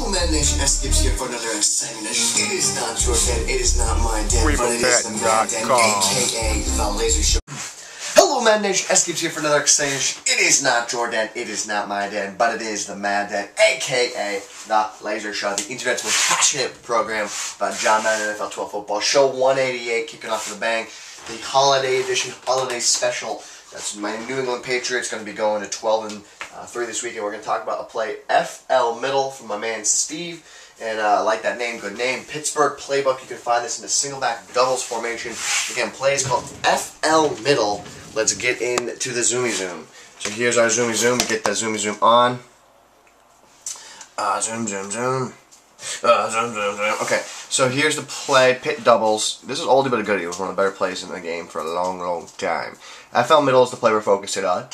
Hello, Madden Nation. Skips here for another exciting edition. It is not your den, it is not my den, but it is the Madden, aka the Laser Show. Hello, Madden Nation. Skips here for another exciting edition. It is not your den, it is not my den, but it is the Madden, aka the Laser Show, the internet's most passionate program about John Madden NFL 12 football. Show 188, kicking off with a bang. The holiday edition, holiday special. That's my New England Patriots going to be going to 12-3 this weekend. We're going to talk about a play FL Middle from my man Steve. And I like that name, good name. Pittsburgh Playbook. You can find this in a single back doubles formation. Again, play is called FL Middle. Let's get into the Zoomy Zoom. So here's our Zoomy Zoom. We get the Zoomy Zoom on. Zoom, zoom, zoom. Zoom, zoom, zoom. Okay, so here's the play, pit doubles. This is oldie but a goodie. It was one of the better plays in the game for a long, long time. FL Middle is the play we're focusing on.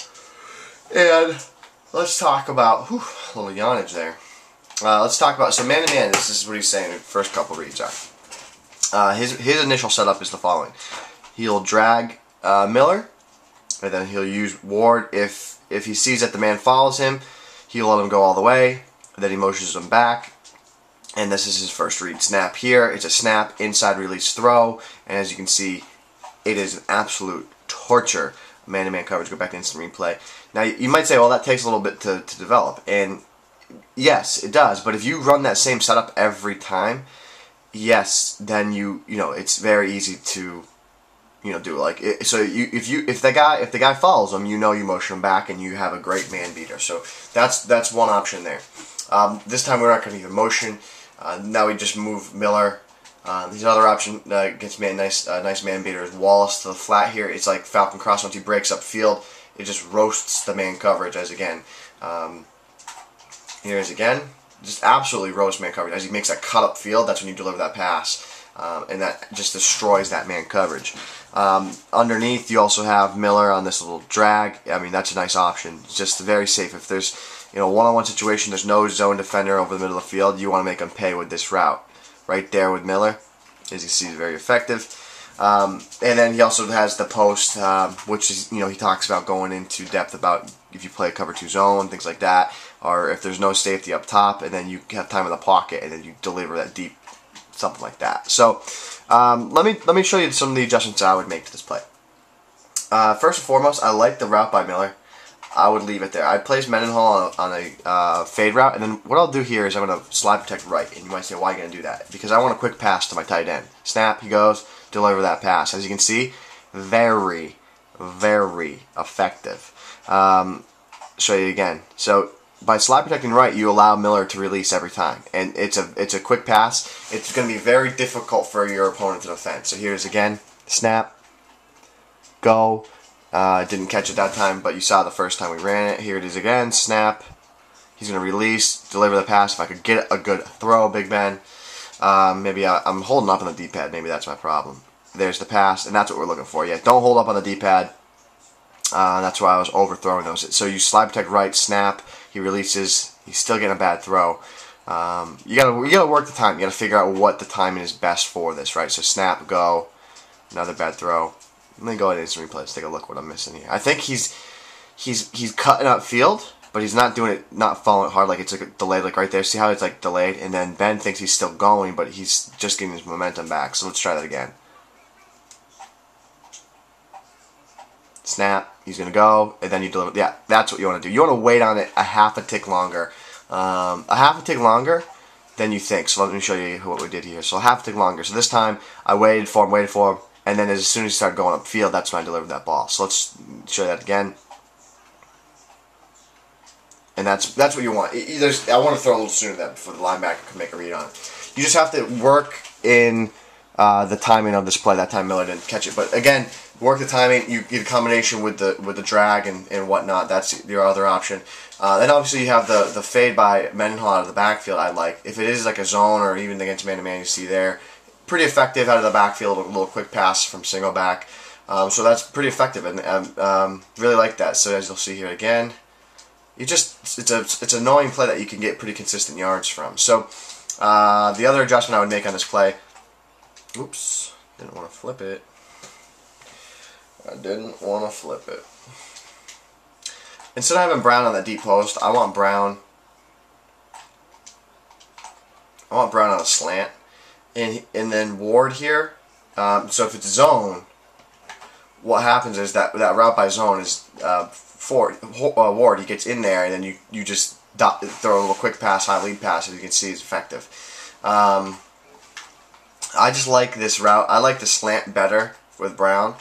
And let's talk about, whew, a little yawnage there. Let's talk about, so man-to-man, this is what he's saying the first couple reads are. His initial setup is the following. He'll drag Miller, and then he'll use Ward. If he sees that the man follows him, he'll let him go all the way. Then he motions him back. And this is his first read. Snap here. It's a snap, inside release throw. And as you can see, it is an absolute torture. Man-to-man coverage. Go back to instant replay. Now, you might say, well, that takes a little bit to develop. And yes, it does. But if you run that same setup every time, yes, then you know, it's very easy to, you know, do it. Like, if the guy follows him, you know you motion him back and you have a great man beater. So that's one option there. This time we're not going to even motion. Now we just move Miller. His other option gets me a nice man beater is Wallace to the flat here. It's like Falcon Cross once he breaks up field. It just roasts the man coverage as again. Here's again. Just absolutely roast man coverage. As he makes that cut up field, that's when you deliver that pass. And that just destroys that man coverage. Underneath you also have Miller on this little drag. I mean, that's a nice option. It's just very safe. If there's, you know, one-on-one situation, there's no zone defender over the middle of the field, you want to make him pay with this route. Right there with Miller, as you see, is very effective. And then he also has the post, which is, you know, he talks about going into depth about if you play a cover 2 zone, things like that, or if there's no safety up top, and then you have time in the pocket, and then you deliver that deep, something like that. So let me show you some of the adjustments I would make to this play. First and foremost, I like the route by Miller. I would leave it there. I'd place Mendenhall on a fade route, and then what I'll do here is I'm going to slide protect right. And you might say, why are you going to do that? Because I want a quick pass to my tight end. Snap, he goes, deliver that pass. As you can see, very, very effective. Show you again. So by slide protecting right, you allow Miller to release every time, and it's a quick pass. It's going to be very difficult for your opponent to defend. So here's again, snap, go. Didn't catch it that time, but you saw the first time we ran it. Here it is again, snap. He's going to release, deliver the pass. If I could get a good throw, Big Ben. Maybe I'm holding up on the D-pad. Maybe that's my problem. There's the pass, and that's what we're looking for. Yeah, don't hold up on the D-pad. That's why I was overthrowing those. So you slide protect right, snap. He releases. He's still getting a bad throw. You gotta work the time. You gotta figure out what the timing is best for this, right? So snap, go. Another bad throw. Let me go ahead and instant replay. Let's take a look what I'm missing here. I think he's cutting up field, but he's not doing it, not following it hard, like it's like delayed, like right there. See how it's like delayed? And then Ben thinks he's still going, but he's just getting his momentum back. So let's try that again. Snap. He's gonna go, and then you deliver. Yeah, that's what you want to do. You want to wait on it a half a tick longer, than you think. So let me show you what we did here. So a half a tick longer. So this time I waited for him. And then as soon as he started going upfield, that's when I delivered that ball. So let's show you that again. And that's what you want. I want to throw a little sooner than that before the linebacker can make a read on it. You just have to work in the timing of this play. That time Miller didn't catch it. But again, work the timing. You get a combination with the drag and whatnot. That's your other option. Then obviously you have the fade by Mendenhall out of the backfield. I like. If it is like a zone or even against man-to-man, you see there. Pretty effective out of the backfield, a little quick pass from single back. So that's pretty effective, and really like that. So as you'll see here again, it's an annoying play that you can get pretty consistent yards from. So the other adjustment I would make on this play, oops, didn't want to flip it. I didn't want to flip it. Instead of having Brown on that deep post, I want Brown I want Brown on a slant. And then Ward here. So if it's zone, what happens is that route by zone is Ward. He gets in there, and then you just throw a little quick pass, high lead pass, as you can see is effective. I just like this route. I like the slant better with Brown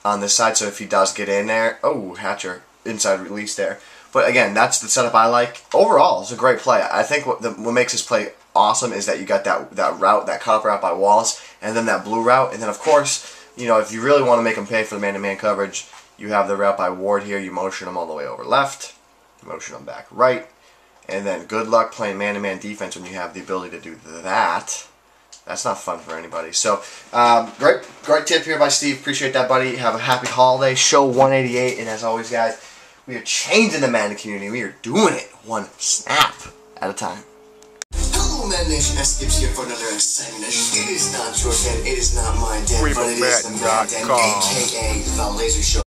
on this side. So if he does get in there, oh, Hatcher inside release there. But again, that's the setup I like. Overall, it's a great play. I think what makes this play awesome is that you got that route, that cut route by Wallace, and then that blue route, and then of course, you know, if you really want to make him pay for the man-to-man coverage, you have the route by Ward here. You motion him all the way over left, you motion him back right, and then good luck playing man-to-man defense when you have the ability to do that. That's not fun for anybody. So, great tip here by Steve. Appreciate that, buddy. Have a happy holiday. Show 188, and as always, guys, we are changing the Madden community. We are doing it one snap at a time. Hello, Madden Nation. Skips here for another exciting edition. It is not your dad, it is not my dad, but it is the Madden, a.k.a. the Laser Show.